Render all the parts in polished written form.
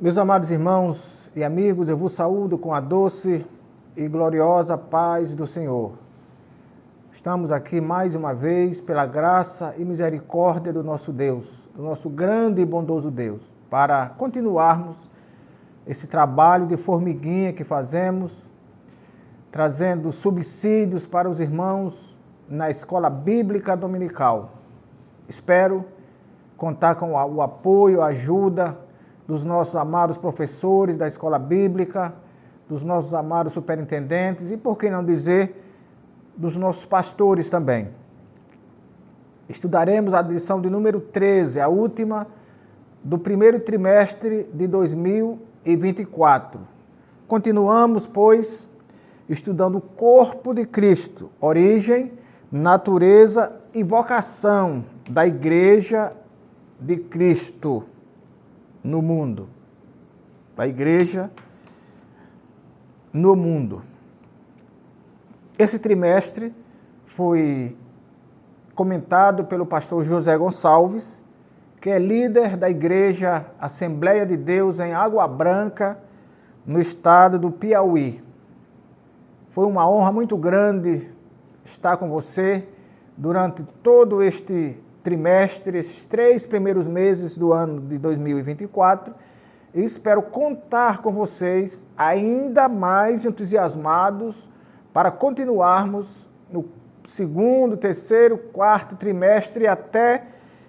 Meus amados irmãos e amigos, eu vos saúdo com a doce e gloriosa paz do Senhor. Estamos aqui mais uma vez pela graça e misericórdia do nosso Deus, do nosso grande e bondoso Deus, para continuarmos esse trabalho de formiguinha que fazemos, trazendo subsídios para os irmãos na escola bíblica dominical. Espero contar com o apoio, a ajuda dos nossos amados professores da escola bíblica, dos nossos amados superintendentes e, por que não dizer, dos nossos pastores também. Estudaremos a lição de número 13, a última do primeiro trimestre de 2024. Continuamos, pois, estudando o corpo de Cristo, origem, natureza e vocação da Igreja de Cristo no mundo. Da Igreja no mundo. Esse trimestre foi comentado pelo pastor José Gonçalves, que é líder da Igreja Assembleia de Deus em Água Branca, no estado do Piauí. Foi uma honra muito grande estar com você durante todo este trimestre, esses 3 primeiros meses do ano de 2024, e espero contar com vocês ainda mais entusiasmados para continuarmos no segundo, terceiro, quarto trimestre até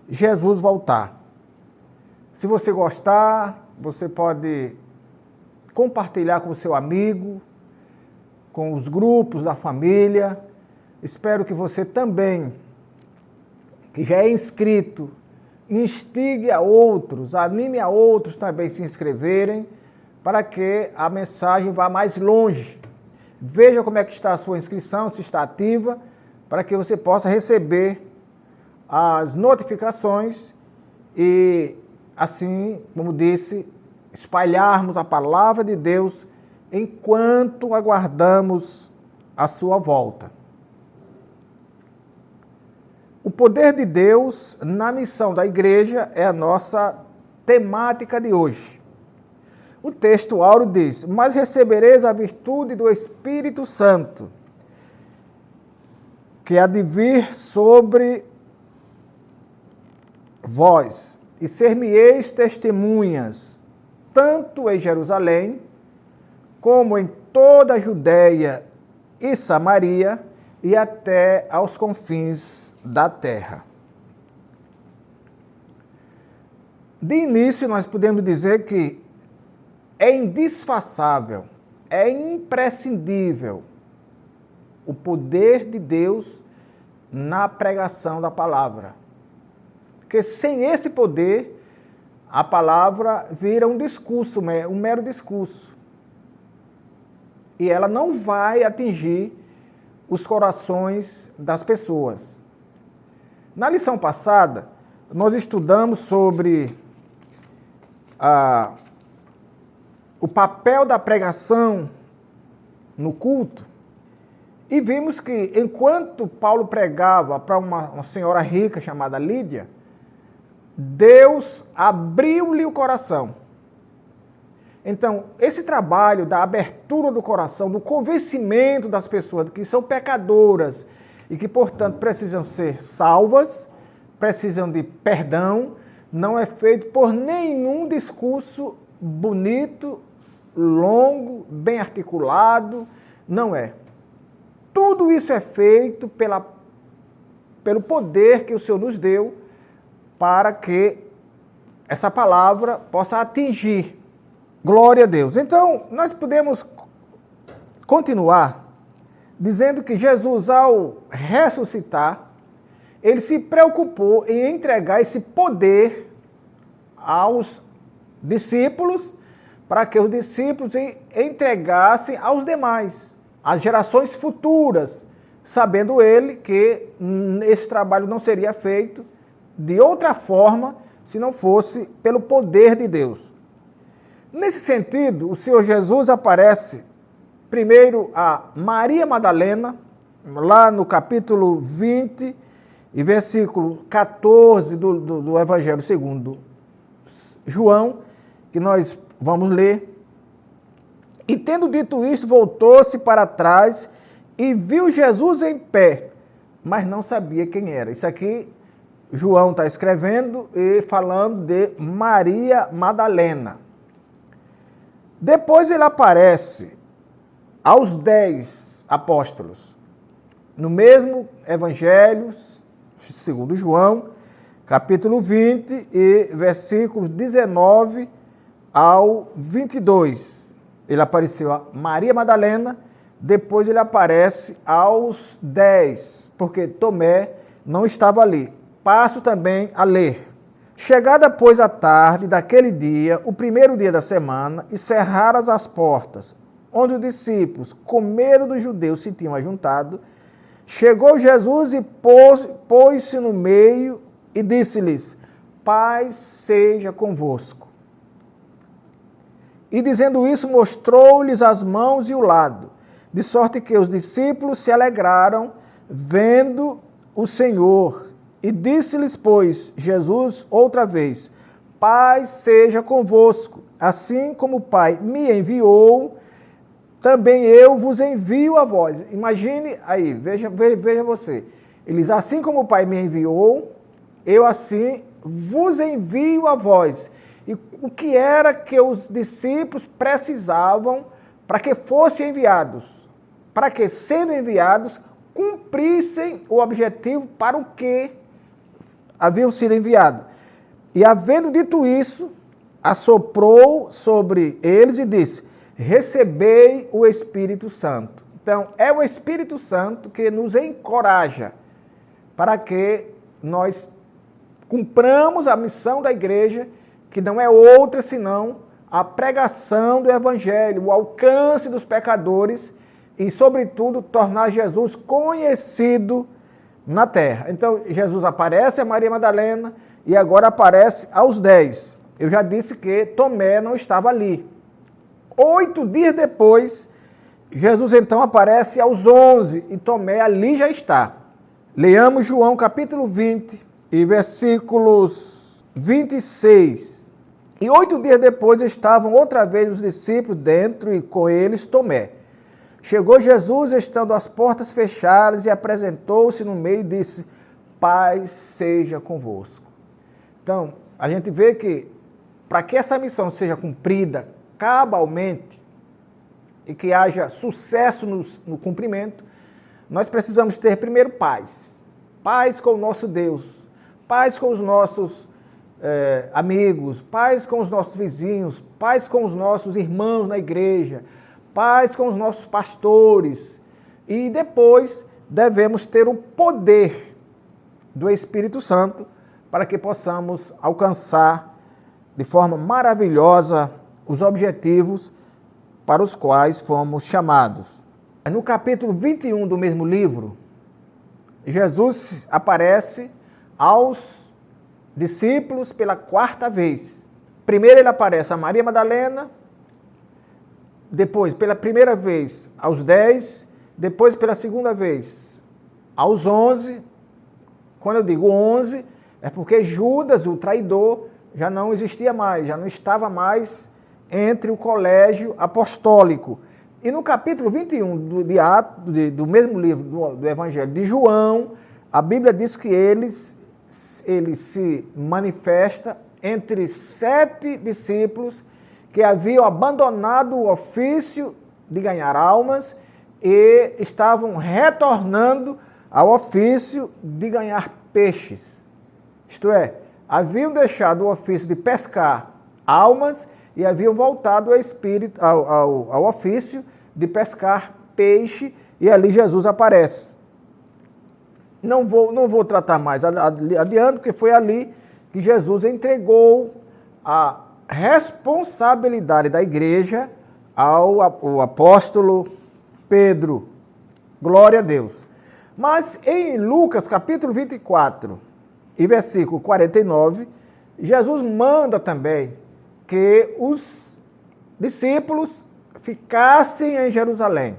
Jesus voltar. Se você gostar, você pode compartilhar com o seu amigo, com os grupos da família. Espero que você também, que já é inscrito, instigue a outros, anime a outros também se inscreverem, para que a mensagem vá mais longe. Veja como é que está a sua inscrição, se está ativa, para que você possa receber as notificações e, assim, como disse, espalharmos a palavra de Deus enquanto aguardamos a sua volta. O poder de Deus na missão da igreja é a nossa temática de hoje. O texto áureo diz: mas recebereis a virtude do Espírito Santo, que há de vir sobre vós, e ser-me-eis testemunhas, tanto em Jerusalém, como em toda a Judéia e Samaria, e até aos confins da terra. De início, nós podemos dizer que é indisfaçável, é imprescindível o poder de Deus na pregação da palavra. Porque sem esse poder, a palavra vira um discurso, um mero discurso. E ela não vai atingir os corações das pessoas. Na lição passada, nós estudamos sobre o papel da pregação no culto e vimos que, enquanto Paulo pregava para uma senhora rica chamada Lídia, Deus abriu-lhe o coração. Então, esse trabalho da abertura do coração, do convencimento das pessoas que são pecadoras e que, portanto, precisam ser salvas, precisam de perdão, não é feito por nenhum discurso bonito, longo, bem articulado, não é. Tudo isso é feito pelo poder que o Senhor nos deu para que essa palavra possa atingir. Glória a Deus. Então, nós podemos continuar dizendo que Jesus, ao ressuscitar, ele se preocupou em entregar esse poder aos discípulos, para que os discípulos entregassem aos demais, às gerações futuras, sabendo ele que esse trabalho não seria feito de outra forma se não fosse pelo poder de Deus. Nesse sentido, o Senhor Jesus aparece primeiro a Maria Madalena, lá no capítulo 20 e versículo 14 do Evangelho segundo João, que nós Vamos ler. E tendo dito isso, voltou-se para trás e viu Jesus em pé, mas não sabia quem era. Isso aqui João está escrevendo e falando de Maria Madalena. Depois ele aparece aos 10 apóstolos, no mesmo evangelho, segundo João, capítulo 20 e versículos 19 ao 22. Ele apareceu a Maria Madalena, depois ele aparece aos 10, porque Tomé não estava ali. Passo também a ler. Chegada, pois, a tarde daquele dia, o primeiro dia da semana, e cerradas as portas, onde os discípulos, com medo dos judeus, se tinham ajuntado, chegou Jesus e pôs-se no meio e disse-lhes: paz seja convosco. E dizendo isso, mostrou-lhes as mãos e o lado, de sorte que os discípulos se alegraram, vendo o Senhor. E disse-lhes, pois, Jesus outra vez: paz seja convosco. Assim como o Pai me enviou, também eu vos envio a vós. Imagine aí, veja você. Eles, assim como o Pai me enviou, eu assim vos envio a vós. E o que era que os discípulos precisavam para que fossem enviados? Para que, sendo enviados, cumprissem o objetivo para o que haviam sido enviados. E, havendo dito isso, assoprou sobre eles e disse: recebei o Espírito Santo. Então, é o Espírito Santo que nos encoraja para que nós cumpramos a missão da igreja, que não é outra senão a pregação do Evangelho, o alcance dos pecadores e, sobretudo, tornar Jesus conhecido na terra. Então, Jesus aparece a Maria Madalena e agora aparece aos 10. Eu já disse que Tomé não estava ali. 8 dias depois, Jesus então aparece aos 11 e Tomé ali já está. Leamos João capítulo 20 e versículos 26. E 8 dias depois estavam outra vez os discípulos dentro e com eles Tomé. Chegou Jesus, estando as portas fechadas, e apresentou-se no meio e disse: paz seja convosco. Então, a gente vê que para que essa missão seja cumprida cabalmente e que haja sucesso no cumprimento, nós precisamos ter primeiro paz. Paz com o nosso Deus, paz com os nossos amigos, paz com os nossos vizinhos, paz com os nossos irmãos na igreja, paz com os nossos pastores. E depois devemos ter o poder do Espírito Santo para que possamos alcançar de forma maravilhosa os objetivos para os quais fomos chamados. No capítulo 21 do mesmo livro, Jesus aparece aos discípulos pela 4ª vez. Primeiro ele aparece a Maria Madalena, depois pela primeira vez aos 10, depois pela segunda vez aos 11. Quando eu digo 11, é porque Judas, o traidor, já não existia mais, já não estava mais entre o colégio apostólico. E no capítulo 21 do mesmo livro do Evangelho de João, a Bíblia diz que ele se manifesta entre 7 discípulos que haviam abandonado o ofício de ganhar almas e estavam retornando ao ofício de ganhar peixes. Isto é, haviam deixado o ofício de pescar almas e haviam voltado ao ofício de pescar peixe, e ali Jesus aparece. Não vou tratar mais adiante, porque foi ali que Jesus entregou a responsabilidade da igreja ao apóstolo Pedro. Glória a Deus. Mas em Lucas capítulo 24 e versículo 49, Jesus manda também que os discípulos ficassem em Jerusalém,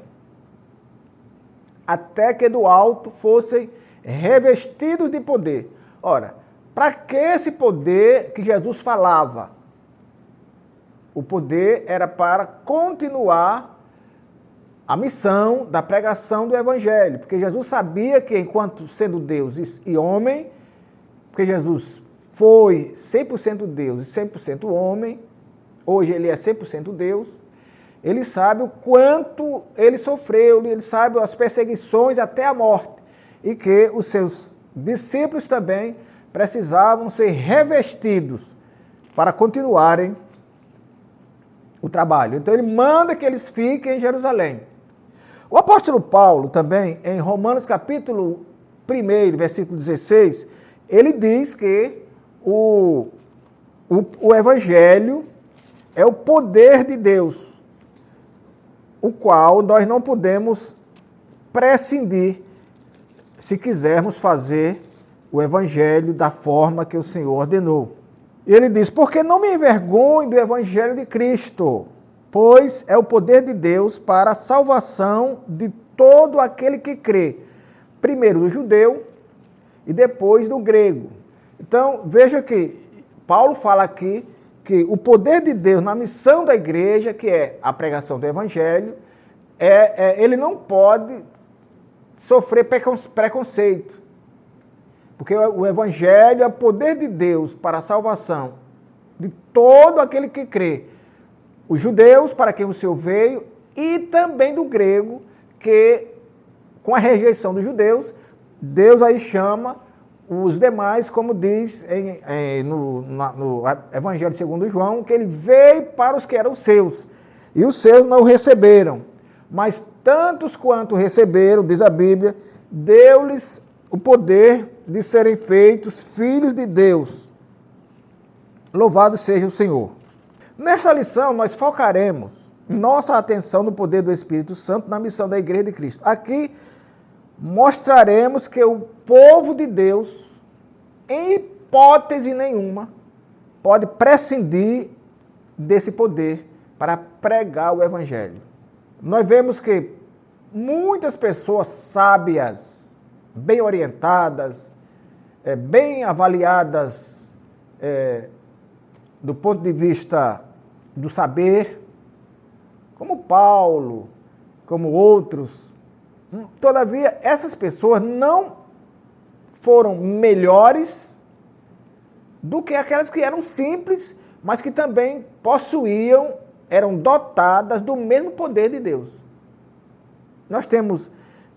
até que do alto fossem revestidos de poder. Ora, para que esse poder que Jesus falava? O poder era para continuar a missão da pregação do Evangelho, porque Jesus sabia que, enquanto sendo Deus e homem, porque Jesus foi 100% Deus e 100% homem, hoje ele é 100% Deus, ele sabe o quanto ele sofreu, ele sabe as perseguições até a morte, e que os seus discípulos também precisavam ser revestidos para continuarem o trabalho. Então ele manda que eles fiquem em Jerusalém. O apóstolo Paulo também, em Romanos capítulo 1, versículo 16, ele diz que o Evangelho é o poder de Deus, o qual nós não podemos prescindir se quisermos fazer o Evangelho da forma que o Senhor ordenou. E ele diz, porque não me envergonho do Evangelho de Cristo, pois é o poder de Deus para a salvação de todo aquele que crê, primeiro do judeu e depois do grego. Então, veja que Paulo fala aqui que o poder de Deus na missão da igreja, que é a pregação do Evangelho, ele não pode sofrer preconceito. Porque o Evangelho é o poder de Deus para a salvação de todo aquele que crê. Os judeus, para quem o Senhor veio, e também do grego, que com a rejeição dos judeus, Deus aí chama os demais, como diz no Evangelho segundo João, que ele veio para os que eram seus, e os seus não o receberam. Mas tantos quanto receberam, diz a Bíblia, deu-lhes o poder de serem feitos filhos de Deus. Louvado seja o Senhor. Nesta lição, nós focaremos nossa atenção no poder do Espírito Santo na missão da Igreja de Cristo. Aqui mostraremos que o povo de Deus, em hipótese nenhuma, pode prescindir desse poder para pregar o Evangelho. Nós vemos que muitas pessoas sábias, bem orientadas, bem avaliadas do ponto de vista do saber, como Paulo, como outros. Todavia, essas pessoas não foram melhores do que aquelas que eram simples, mas que também possuíam, eram dotadas do mesmo poder de Deus. Nós temos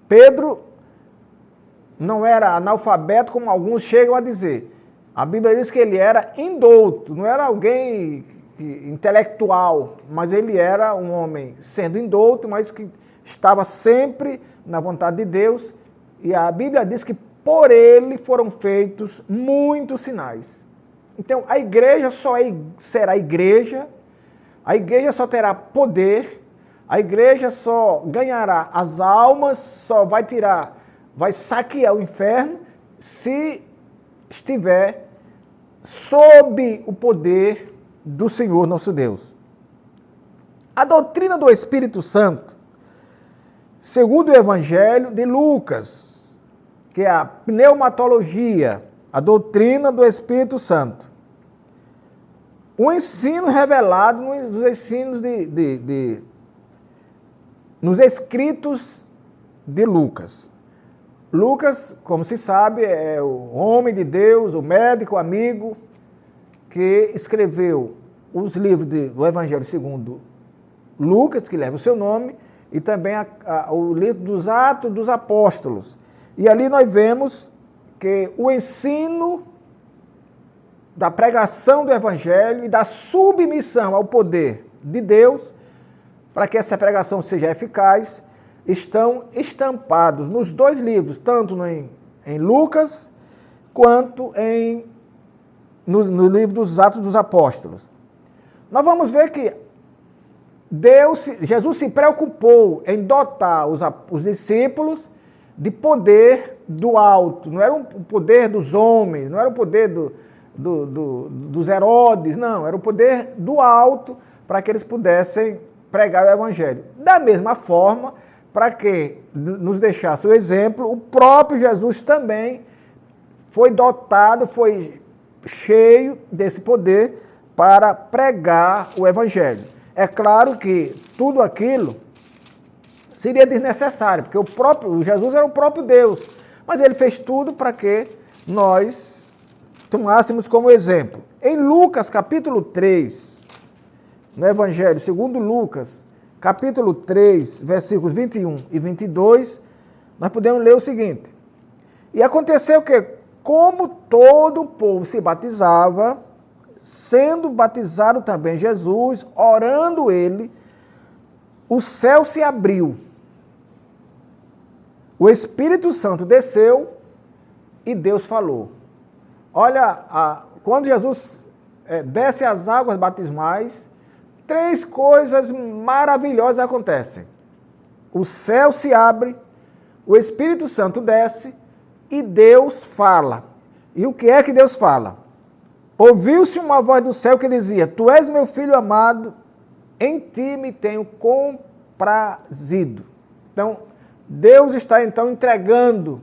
Pedro, não era analfabeto, como alguns chegam a dizer. A Bíblia diz que ele era indouto, não era alguém intelectual, mas ele era um homem sendo indouto, mas que estava sempre na vontade de Deus. E a Bíblia diz que por ele foram feitos muitos sinais. Então, a igreja só será igreja, a igreja só terá poder, a igreja só ganhará as almas, só vai saquear o inferno se estiver sob o poder do Senhor nosso Deus. A doutrina do Espírito Santo, segundo o Evangelho de Lucas, que é a pneumatologia, a doutrina do Espírito Santo. O ensino revelado nos ensinos nos escritos de Lucas. Lucas, como se sabe, é o homem de Deus, o médico, amigo, que escreveu os livros do Evangelho segundo Lucas, que leva o seu nome, e também o livro dos Atos dos Apóstolos. E ali nós vemos que o ensino da pregação do Evangelho e da submissão ao poder de Deus, para que essa pregação seja eficaz, estão estampados nos dois livros, tanto em Lucas, quanto no livro dos Atos dos Apóstolos. Nós vamos ver que Jesus se preocupou em dotar os discípulos de poder do alto. Não era o poder dos homens, não era o poder dos Herodes, não, era o poder do alto para que eles pudessem pregar o Evangelho. Da mesma forma, para que nos deixasse o exemplo, o próprio Jesus também foi dotado, foi cheio desse poder para pregar o evangelho. É claro que tudo aquilo seria desnecessário, porque o Jesus era o próprio Deus, mas ele fez tudo para que nós tomássemos como exemplo. Em Lucas, capítulo 3, no Evangelho segundo Lucas, capítulo 3, versículos 21 e 22, nós podemos ler o seguinte: e aconteceu que, como todo o povo se batizava, sendo batizado também Jesus, orando ele, o céu se abriu, o Espírito Santo desceu e Deus falou. Olha, quando Jesus desce as águas batismais, 3 coisas maravilhosas acontecem. O céu se abre, o Espírito Santo desce e Deus fala. E o que é que Deus fala? Ouviu-se uma voz do céu que dizia: Tu és meu filho amado, em ti me tenho comprazido. Então, Deus está então entregando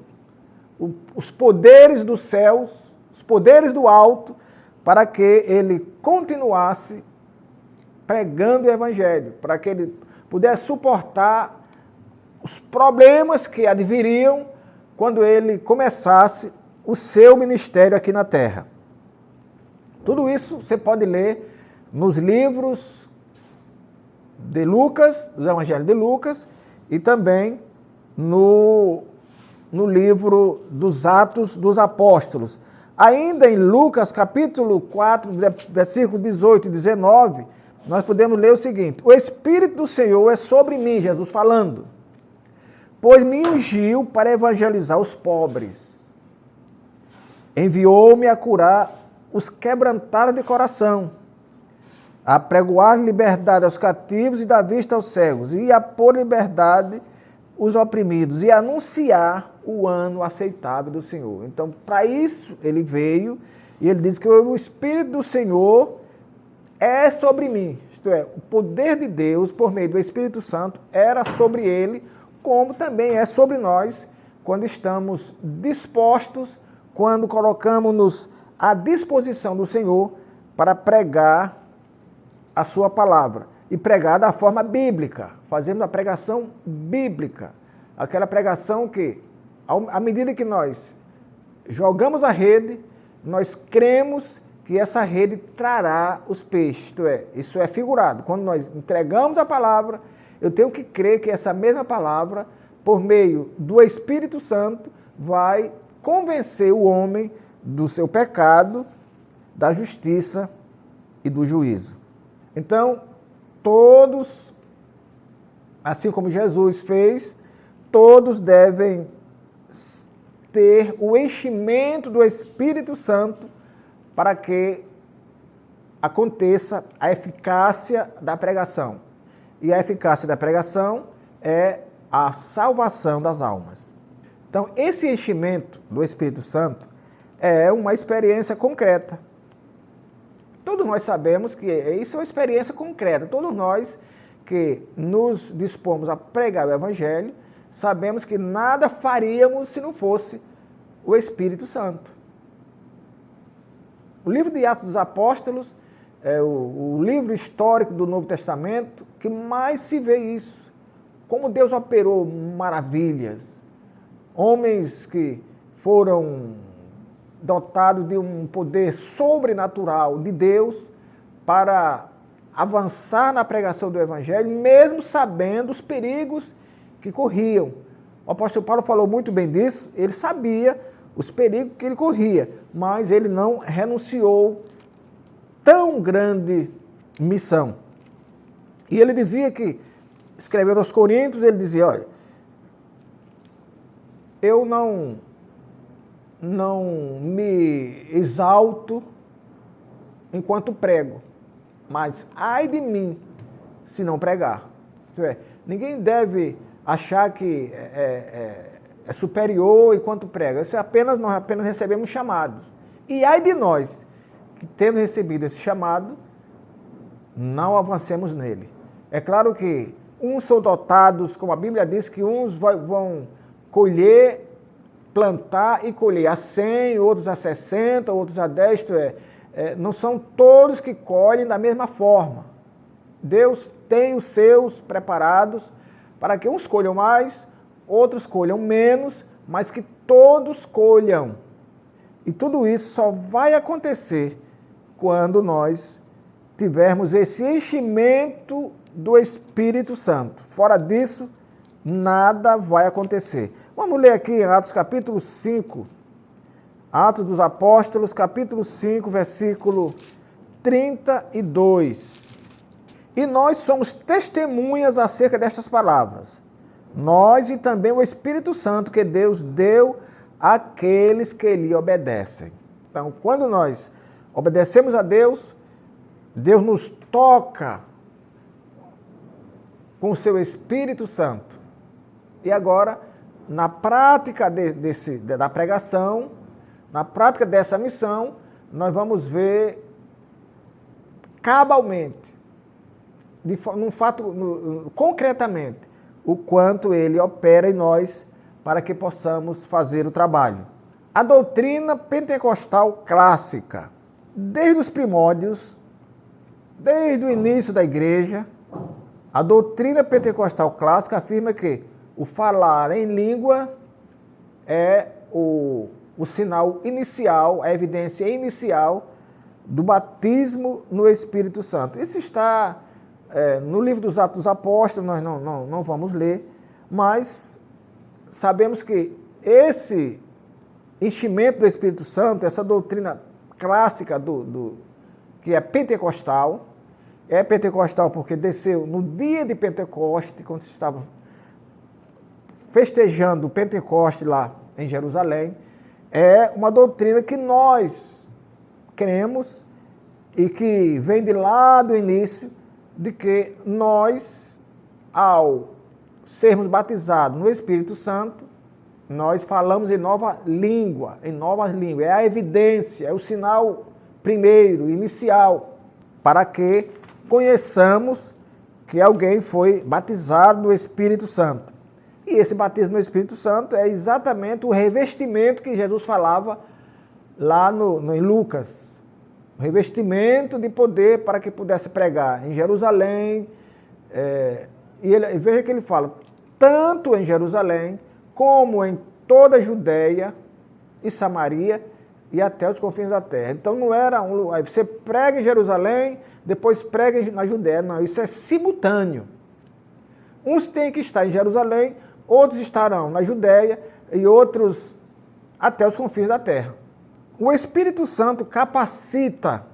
os poderes dos céus, os poderes do alto, para que ele continuasse pregando o evangelho, para que ele pudesse suportar os problemas que adviriam quando ele começasse o seu ministério aqui na terra. Tudo isso você pode ler nos livros de Lucas, do Evangelho de Lucas, e também no livro dos Atos dos Apóstolos. Ainda em Lucas, capítulo 4, versículos 18 e 19, nós podemos ler o seguinte: o Espírito do Senhor é sobre mim, Jesus falando, pois me ungiu para evangelizar os pobres. Enviou-me a curar os quebrantados de coração, a pregoar liberdade aos cativos e dar vista aos cegos, e a pôr liberdade os oprimidos, e anunciar o ano aceitável do Senhor. Então, para isso ele veio, e ele diz que o Espírito do Senhor é sobre mim. Isto é, o poder de Deus, por meio do Espírito Santo, era sobre ele, como também é sobre nós, quando estamos dispostos, quando colocamos-nos à disposição do Senhor para pregar a sua palavra. E pregar da forma bíblica, fazemos a pregação bíblica. Aquela pregação que, à medida que nós jogamos a rede, nós cremos que essa rede trará os peixes. Isto é, isso é figurado. Quando nós entregamos a palavra, eu tenho que crer que essa mesma palavra, por meio do Espírito Santo, vai convencer o homem do seu pecado, da justiça e do juízo. Então, todos, assim como Jesus fez, todos devem ter o enchimento do Espírito Santo para que aconteça a eficácia da pregação. E a eficácia da pregação é a salvação das almas. Então, esse enchimento do Espírito Santo é uma experiência concreta. Todos nós sabemos que isso é uma experiência concreta. Todos nós que nos dispomos a pregar o Evangelho, sabemos que nada faríamos se não fosse o Espírito Santo. O livro de Atos dos Apóstolos é o livro histórico do Novo Testamento que mais se vê isso. Como Deus operou maravilhas. Homens que foram dotados de um poder sobrenatural de Deus para avançar na pregação do Evangelho, mesmo sabendo os perigos que corriam. O apóstolo Paulo falou muito bem disso, ele sabia os perigos que ele corria, mas ele não renunciou tão grande missão. E ele dizia que, escrevendo aos Coríntios, ele dizia: olha, eu não me exalto enquanto prego, mas ai de mim se não pregar. Isto é, ninguém deve achar que é superior enquanto prega. Nós apenas recebemos chamados. E ai de nós, que tendo recebido esse chamado, não avancemos nele. É claro que uns são dotados, como a Bíblia diz, que uns vão colher, plantar e colher a 100, outros a 60, outros a 10, isto é, não são todos que colhem da mesma forma. Deus tem os seus preparados para que uns colham mais, outros colham menos, mas que todos colham. E tudo isso só vai acontecer quando nós tivermos esse enchimento do Espírito Santo. Fora disso, nada vai acontecer. Vamos ler aqui em Atos capítulo 5, Atos dos Apóstolos, capítulo 5, versículo 32. E nós somos testemunhas acerca destas palavras. Nós e também o Espírito Santo que Deus deu àqueles que lhe obedecem. Então, quando nós obedecemos a Deus, Deus nos toca com o seu Espírito Santo. E agora, na prática da pregação, na prática dessa missão, nós vamos ver cabalmente, concretamente, o quanto ele opera em nós para que possamos fazer o trabalho. A doutrina pentecostal clássica, desde os primórdios, desde o início da igreja, a doutrina pentecostal clássica afirma que o falar em língua é o sinal inicial, a evidência inicial do batismo no Espírito Santo. Isso está no livro dos Atos dos Apóstolos, nós não vamos ler, mas sabemos que esse enchimento do Espírito Santo, essa doutrina clássica que é pentecostal porque desceu no dia de Pentecoste, quando se estava festejando o Pentecoste lá em Jerusalém, é uma doutrina que nós cremos e que vem de lá do início, de que nós, ao sermos batizados no Espírito Santo, nós falamos em novas línguas. É a evidência, é o sinal primeiro, inicial, para que conheçamos que alguém foi batizado no Espírito Santo. E esse batismo no Espírito Santo é exatamente o revestimento que Jesus falava lá em Lucas. O revestimento de poder para que pudesse pregar em Jerusalém. Veja que ele fala, tanto em Jerusalém, como em toda a Judéia e Samaria e até os confins da terra. Então não era um lugar, você prega em Jerusalém, depois prega na Judéia. Não, isso é simultâneo. Uns têm que estar em Jerusalém, outros estarão na Judéia e outros até os confins da terra. O Espírito Santo capacita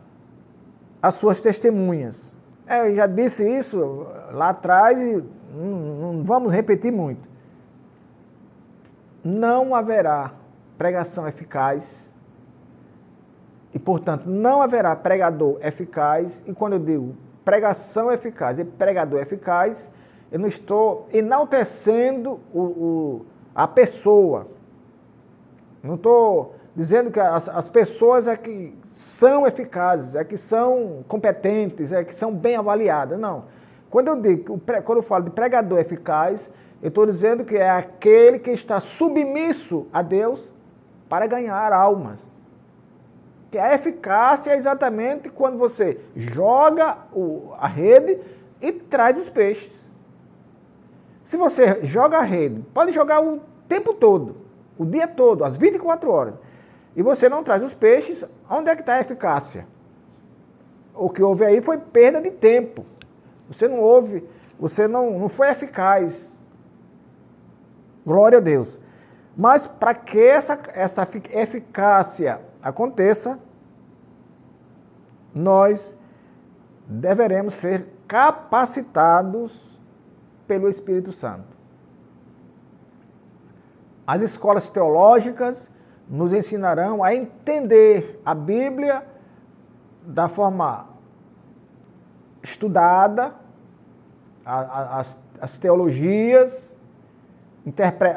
as suas testemunhas. Eu já disse isso lá atrás e não vamos repetir muito. Não haverá pregação eficaz e, portanto, não haverá pregador eficaz. E quando eu digo pregação eficaz e pregador eficaz, eu não estou enaltecendo a pessoa. Não estou dizendo que as pessoas é que são eficazes, é que são competentes, é que são bem avaliadas. Não. Quando eu falo de pregador eficaz, eu estou dizendo que é aquele que está submisso a Deus para ganhar almas. Que a eficácia é exatamente quando você joga a rede e traz os peixes. Se você joga a rede, pode jogar o tempo todo, o dia todo, as 24 horas, e você não traz os peixes, onde é que está a eficácia? O que houve aí foi perda de tempo. Você não foi eficaz. Glória a Deus. Mas para que essa eficácia aconteça, nós deveremos ser capacitados pelo Espírito Santo. As escolas teológicas nos ensinarão a entender a Bíblia da forma estudada, as teologias,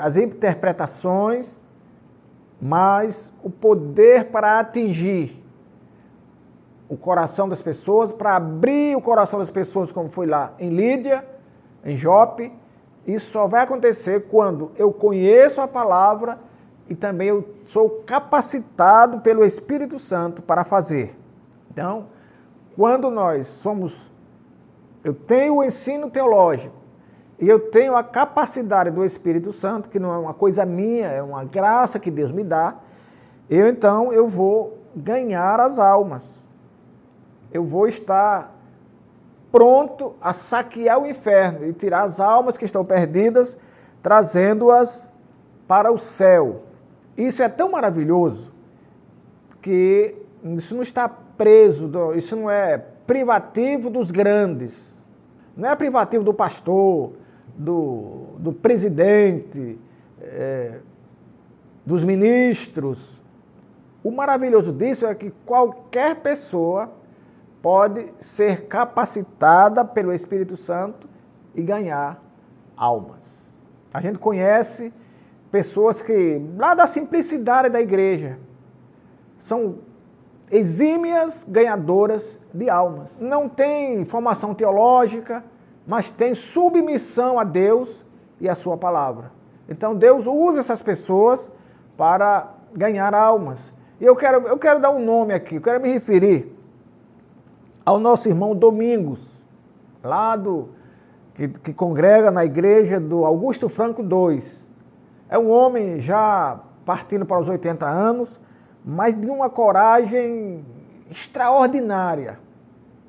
as interpretações, mas o poder para atingir o coração das pessoas, para abrir o coração das pessoas, como foi lá em Lídia, em Jope, isso só vai acontecer quando eu conheço a palavra e também eu sou capacitado pelo Espírito Santo para fazer. Então, quando eu tenho o ensino teológico e eu tenho a capacidade do Espírito Santo, que não é uma coisa minha, é uma graça que Deus me dá, então eu vou ganhar as almas. Eu vou estar pronto a saquear o inferno e tirar as almas que estão perdidas, trazendo-as para o céu. Isso é tão maravilhoso que isso não está preso, isso não é privativo dos grandes, não é privativo do pastor, do presidente, dos ministros. O maravilhoso disso é que qualquer pessoa pode ser capacitada pelo Espírito Santo e ganhar almas. A gente conhece pessoas que, lá da simplicidade da igreja, são exímias ganhadoras de almas. Não tem formação teológica, mas tem submissão a Deus e a sua palavra. Então Deus usa essas pessoas para ganhar almas. E eu quero dar um nome aqui, eu quero me referir ao nosso irmão Domingos, lá que congrega na igreja do Augusto Franco II. É um homem já partindo para os 80 anos, mas de uma coragem extraordinária.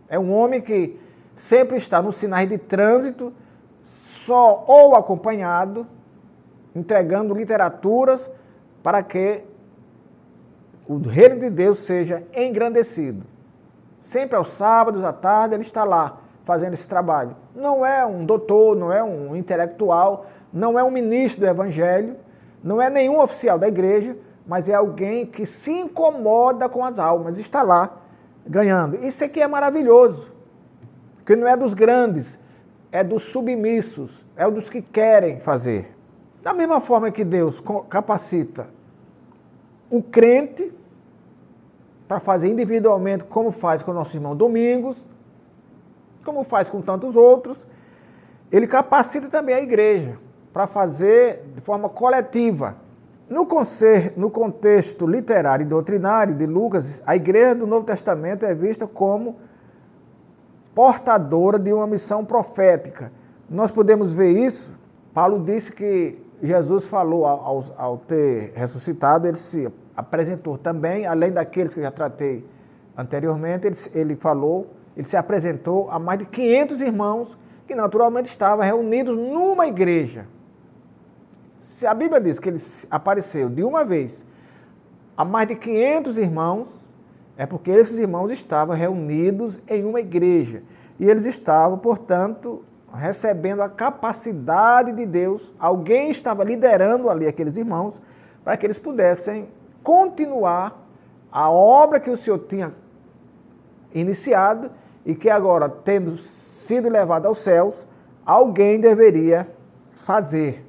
É um homem que sempre está nos sinais de trânsito, só ou acompanhado, entregando literaturas para que o reino de Deus seja engrandecido. Sempre aos sábados, à tarde, ele está lá fazendo esse trabalho. Não é um doutor, não é um intelectual, não é um ministro do evangelho, não é nenhum oficial da igreja, mas é alguém que se incomoda com as almas, está lá ganhando. Isso aqui é maravilhoso, porque não é dos grandes, é dos submissos, é dos que querem fazer. Da mesma forma que Deus capacita o crente para fazer individualmente, como faz com o nosso irmão Domingos, como faz com tantos outros, ele capacita também a igreja para fazer de forma coletiva. No contexto literário e doutrinário de Lucas, a igreja do Novo Testamento é vista como portadora de uma missão profética. Nós podemos ver isso. Paulo disse que Jesus falou ao ter ressuscitado, ele se apresentou também, além daqueles que eu já tratei anteriormente, ele se apresentou a mais de 500 irmãos que naturalmente estavam reunidos numa igreja. Se a Bíblia diz que ele apareceu de uma vez a mais de 500 irmãos, é porque esses irmãos estavam reunidos em uma igreja. E eles estavam, portanto, recebendo a capacidade de Deus. Alguém estava liderando ali aqueles irmãos para que eles pudessem continuar a obra que o Senhor tinha iniciado e que agora, tendo sido levado aos céus, alguém deveria fazer.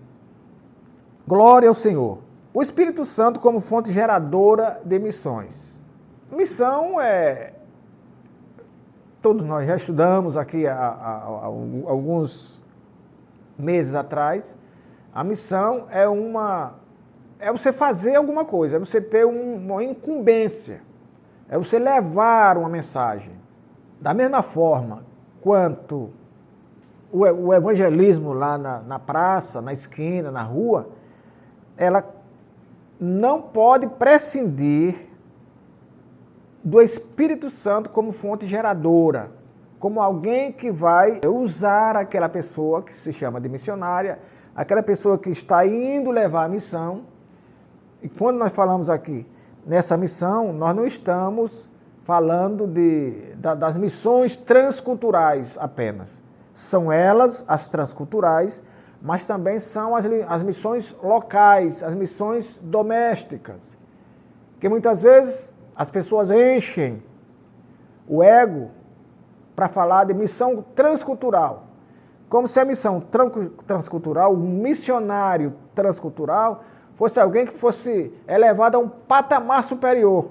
Glória ao Senhor. O Espírito Santo como fonte geradora de missões. Missão todos nós já estudamos aqui há alguns meses atrás, a missão é você fazer alguma coisa, é você ter uma incumbência, é você levar uma mensagem. Da mesma forma quanto o evangelismo lá na praça, na esquina, na rua, ela não pode prescindir do Espírito Santo como fonte geradora, como alguém que vai usar aquela pessoa que se chama de missionária, aquela pessoa que está indo levar a missão. E quando nós falamos aqui nessa missão, nós não estamos falando das missões transculturais apenas. São elas as transculturais, mas também são as missões locais, as missões domésticas, que muitas vezes as pessoas enchem o ego para falar de missão transcultural, como se a missão transcultural, o missionário transcultural, fosse alguém que fosse elevado a um patamar superior.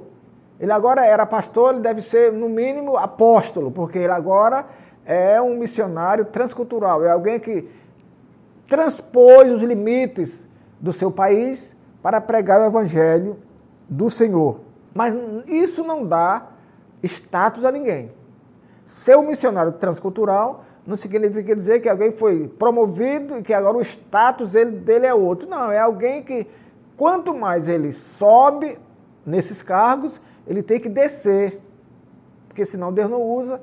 Ele agora era pastor, ele deve ser, no mínimo, apóstolo, porque ele agora é um missionário transcultural, é alguém que transpôs os limites do seu país para pregar o evangelho do Senhor. Mas isso não dá status a ninguém. Ser um missionário transcultural não significa dizer que alguém foi promovido e que agora o status dele é outro. Não, é alguém que, quanto mais ele sobe nesses cargos, ele tem que descer, porque senão Deus não usa,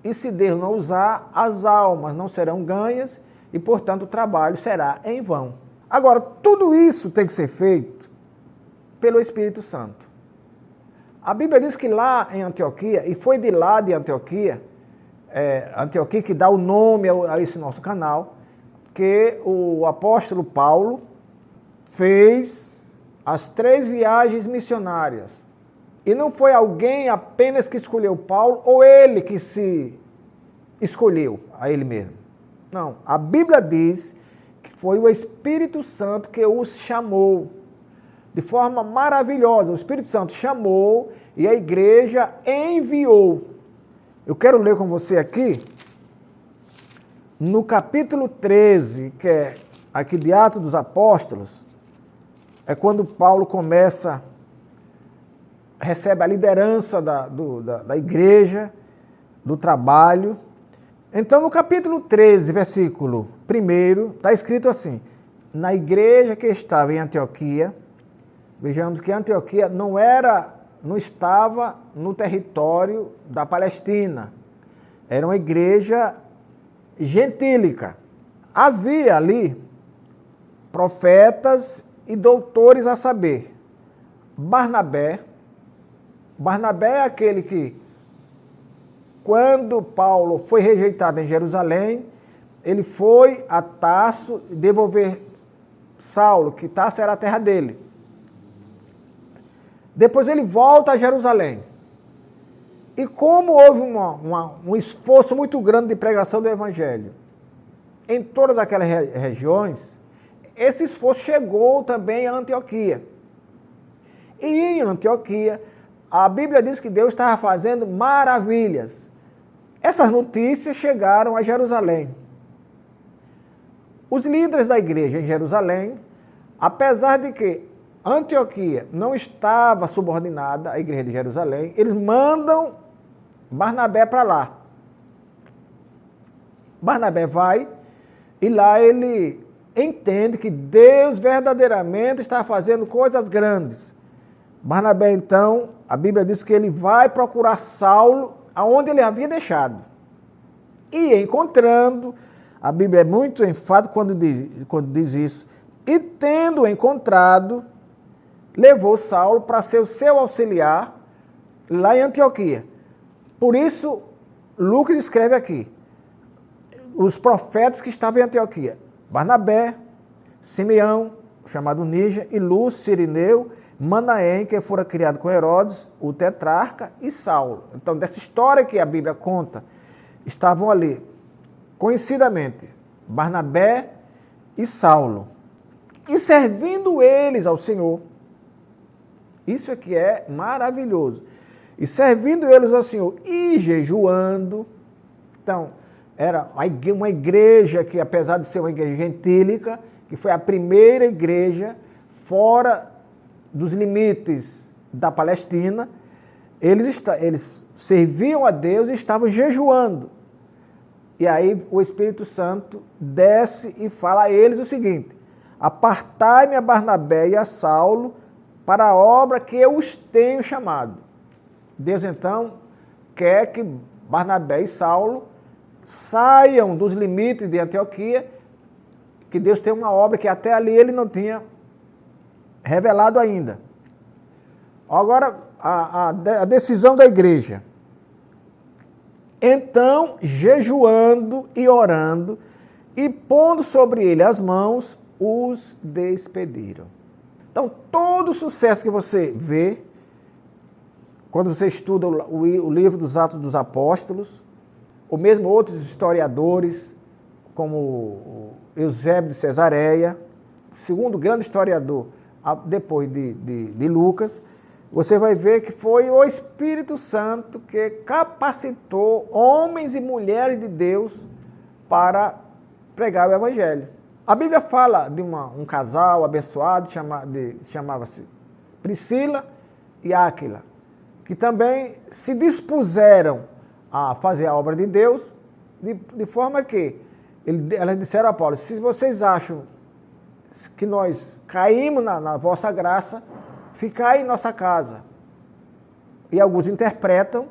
e se Deus não usar, as almas não serão ganhas e, portanto, o trabalho será em vão. Agora, tudo isso tem que ser feito pelo Espírito Santo. A Bíblia diz que lá em Antioquia, e foi de lá de Antioquia, Antioquia que dá o nome a esse nosso canal, que o apóstolo Paulo fez as 3 viagens missionárias. E não foi alguém apenas que escolheu Paulo, ou ele que se escolheu a ele mesmo. Não, a Bíblia diz que foi o Espírito Santo que os chamou. De forma maravilhosa, o Espírito Santo chamou e a igreja enviou. Eu quero ler com você aqui, no capítulo 13, que é aqui de Atos dos Apóstolos, é quando Paulo recebe a liderança da igreja, do trabalho. Então, no capítulo 13, versículo 1, está escrito assim: na igreja que estava em Antioquia, vejamos que Antioquia não estava no território da Palestina. Era uma igreja gentílica. Havia ali profetas e doutores a saber. Barnabé é aquele que, quando Paulo foi rejeitado em Jerusalém, ele foi a Tarso devolver Saulo, que Tarso era a terra dele. Depois ele volta a Jerusalém. E como houve um esforço muito grande de pregação do Evangelho em todas aquelas regiões, esse esforço chegou também a Antioquia. E em Antioquia, a Bíblia diz que Deus estava fazendo maravilhas. Essas notícias chegaram a Jerusalém. Os líderes da igreja em Jerusalém, apesar de que Antioquia não estava subordinada à igreja de Jerusalém, eles mandam Barnabé para lá. Barnabé vai e lá ele entende que Deus verdadeiramente está fazendo coisas grandes. Barnabé, então, a Bíblia diz que ele vai procurar Saulo aonde ele havia deixado. E encontrando, a Bíblia é muito enfática quando diz isso, e tendo encontrado, levou Saulo para ser o seu auxiliar lá em Antioquia. Por isso, Lucas escreve aqui, os profetas que estavam em Antioquia: Barnabé, Simeão, chamado Níger, e Lúcio, Cirineu, Manaém, que fora criado com Herodes, o tetrarca, e Saulo. Então, dessa história que a Bíblia conta, estavam ali, conhecidamente, Barnabé e Saulo, e servindo eles ao Senhor. Isso é que é maravilhoso. E servindo eles ao Senhor e jejuando. Então, era uma igreja que, apesar de ser uma igreja gentílica, que foi a primeira igreja fora dos limites da Palestina, eles serviam a Deus e estavam jejuando. E aí o Espírito Santo desce e fala a eles o seguinte: apartai-me a Barnabé e a Saulo para a obra que eu os tenho chamado. Deus, então, quer que Barnabé e Saulo saiam dos limites de Antioquia, que Deus tem uma obra que até ali ele não tinha revelado ainda. Agora, a decisão da igreja. Então, jejuando e orando, e pondo sobre ele as mãos, os despediram. Então, todo o sucesso que você vê, quando você estuda o livro dos Atos dos Apóstolos, ou mesmo outros historiadores, como Eusébio de Cesareia, segundo grande historiador, depois de Lucas, você vai ver que foi o Espírito Santo que capacitou homens e mulheres de Deus para pregar o Evangelho. A Bíblia fala de um casal abençoado, chamava-se Priscila e Áquila, que também se dispuseram a fazer a obra de Deus, de forma que elas disseram a Paulo: se vocês acham que nós caímos na vossa graça, ficai em nossa casa. E alguns interpretam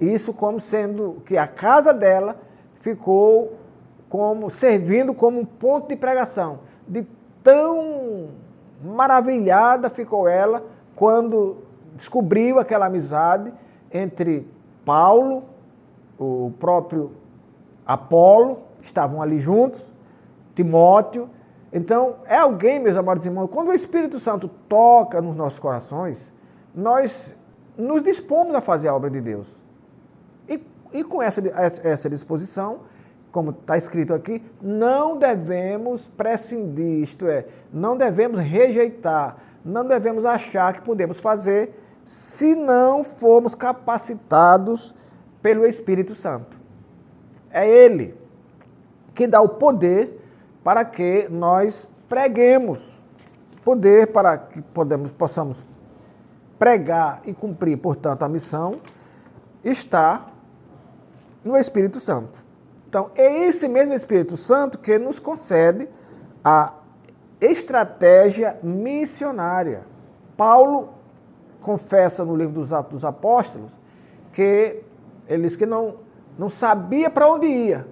isso como sendo que a casa dela ficou servindo como um ponto de pregação. De tão maravilhada ficou ela quando descobriu aquela amizade entre Paulo, o próprio Apolo, que estavam ali juntos, Timóteo. Então, é alguém, meus amados irmãos, quando o Espírito Santo toca nos nossos corações, nós nos dispomos a fazer a obra de Deus. E com essa disposição, como está escrito aqui, não devemos prescindir, isto é, não devemos rejeitar, não devemos achar que podemos fazer se não formos capacitados pelo Espírito Santo. É Ele que dá o poder para que nós preguemos, poder para que possamos pregar e cumprir, portanto, a missão está no Espírito Santo. Então, é esse mesmo Espírito Santo que nos concede a estratégia missionária. Paulo confessa no livro dos Atos dos Apóstolos que ele diz que não sabia para onde ia,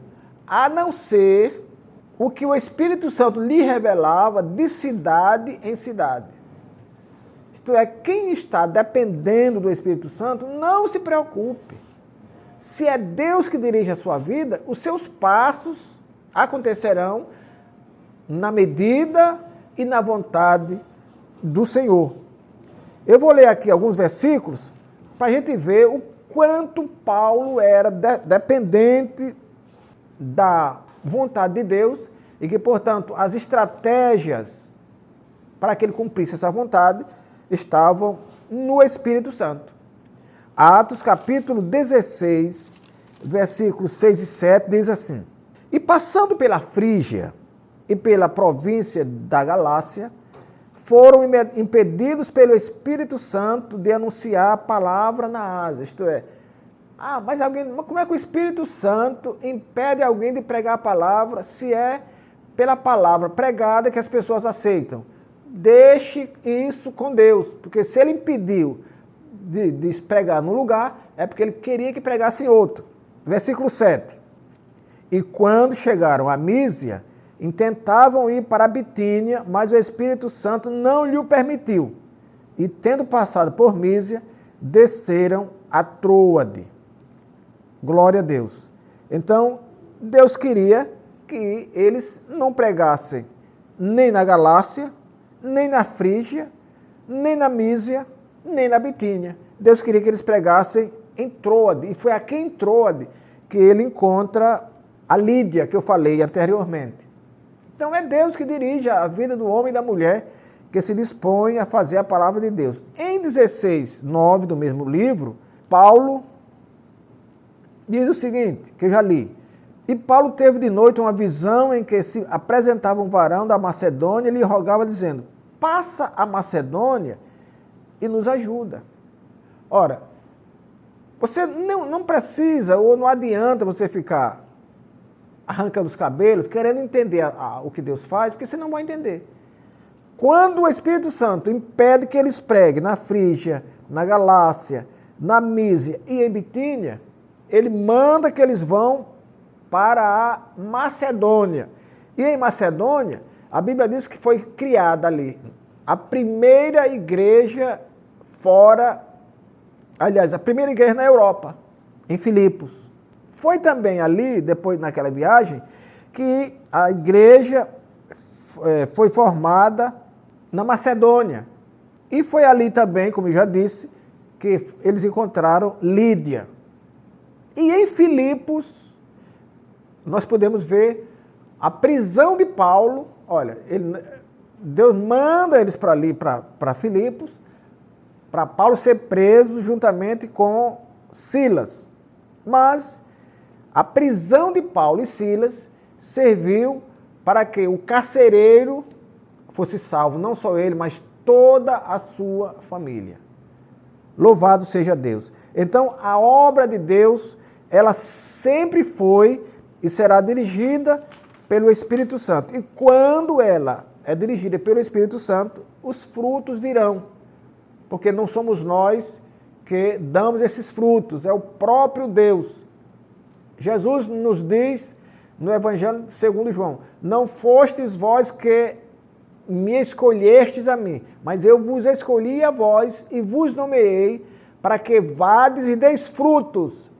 a não ser o que o Espírito Santo lhe revelava de cidade em cidade. Isto é, quem está dependendo do Espírito Santo, não se preocupe. Se é Deus que dirige a sua vida, os seus passos acontecerão na medida e na vontade do Senhor. Eu vou ler aqui alguns versículos para a gente ver o quanto Paulo era dependente da vontade de Deus e que, portanto, as estratégias para que ele cumprisse essa vontade estavam no Espírito Santo. Atos capítulo 16, versículos 6 e 7, diz assim: E passando pela Frígia e pela província da Galácia, foram impedidos pelo Espírito Santo de anunciar a palavra na Ásia. Isto é, mas como é que o Espírito Santo impede alguém de pregar a palavra se é pela palavra pregada que as pessoas aceitam? Deixe isso com Deus, porque se ele impediu de pregar num lugar, é porque ele queria que pregasse em outro. Versículo 7. E quando chegaram a Mísia, intentavam ir para a Bitínia, mas o Espírito Santo não lhe o permitiu. E tendo passado por Mísia, desceram a Tróade. Glória a Deus. Então, Deus queria que eles não pregassem nem na Galácia, nem na Frígia, nem na Mísia, nem na Bitínia. Deus queria que eles pregassem em Tróade. E foi aqui em Tróade que ele encontra a Lídia, que eu falei anteriormente. Então é Deus que dirige a vida do homem e da mulher que se dispõe a fazer a palavra de Deus. Em 16:9 do mesmo livro, Paulo diz o seguinte, que eu já li. E Paulo teve de noite uma visão em que se apresentava um varão da Macedônia e lhe rogava dizendo: passa a Macedônia e nos ajuda. Ora, você não precisa ou não adianta você ficar arrancando os cabelos, querendo entender o que Deus faz, porque você não vai entender. Quando o Espírito Santo impede que eles preguem na Frígia, na Galácia, na Mísia e em Bitínia, ele manda que eles vão para a Macedônia. E em Macedônia, a Bíblia diz que foi criada ali a primeira igreja a primeira igreja na Europa, em Filipos. Foi também ali, depois naquela viagem, que a igreja foi formada na Macedônia. E foi ali também, como eu já disse, que eles encontraram Lídia. E em Filipos, nós podemos ver a prisão de Paulo. Olha, Deus manda eles para ali, para Filipos, para Paulo ser preso juntamente com Silas. Mas a prisão de Paulo e Silas serviu para que o carcereiro fosse salvo, não só ele, mas toda a sua família. Louvado seja Deus. Então, a obra de Deus, ela sempre foi e será dirigida pelo Espírito Santo. E quando ela é dirigida pelo Espírito Santo, os frutos virão. Porque não somos nós que damos esses frutos, é o próprio Deus. Jesus nos diz no Evangelho segundo João: não fostes vós que me escolhestes a mim, mas eu vos escolhi a vós e vos nomeei para que vades e deis frutos,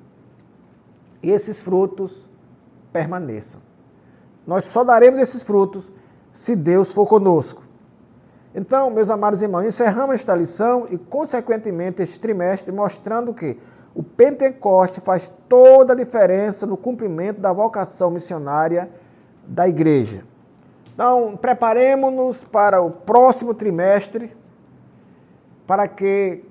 e esses frutos permaneçam. Nós só daremos esses frutos se Deus for conosco. Então, meus amados irmãos, encerramos esta lição e, consequentemente, este trimestre, mostrando que o Pentecoste faz toda a diferença no cumprimento da vocação missionária da igreja. Então, preparemos-nos para o próximo trimestre, para que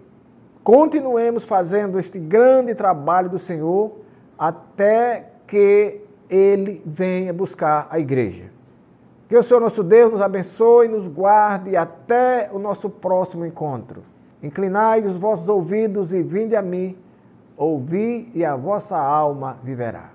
continuemos fazendo este grande trabalho do Senhor até que Ele venha buscar a igreja. Que o Senhor nosso Deus nos abençoe, nos guarde até o nosso próximo encontro. Inclinai os vossos ouvidos e vinde a mim, ouvi e a vossa alma viverá.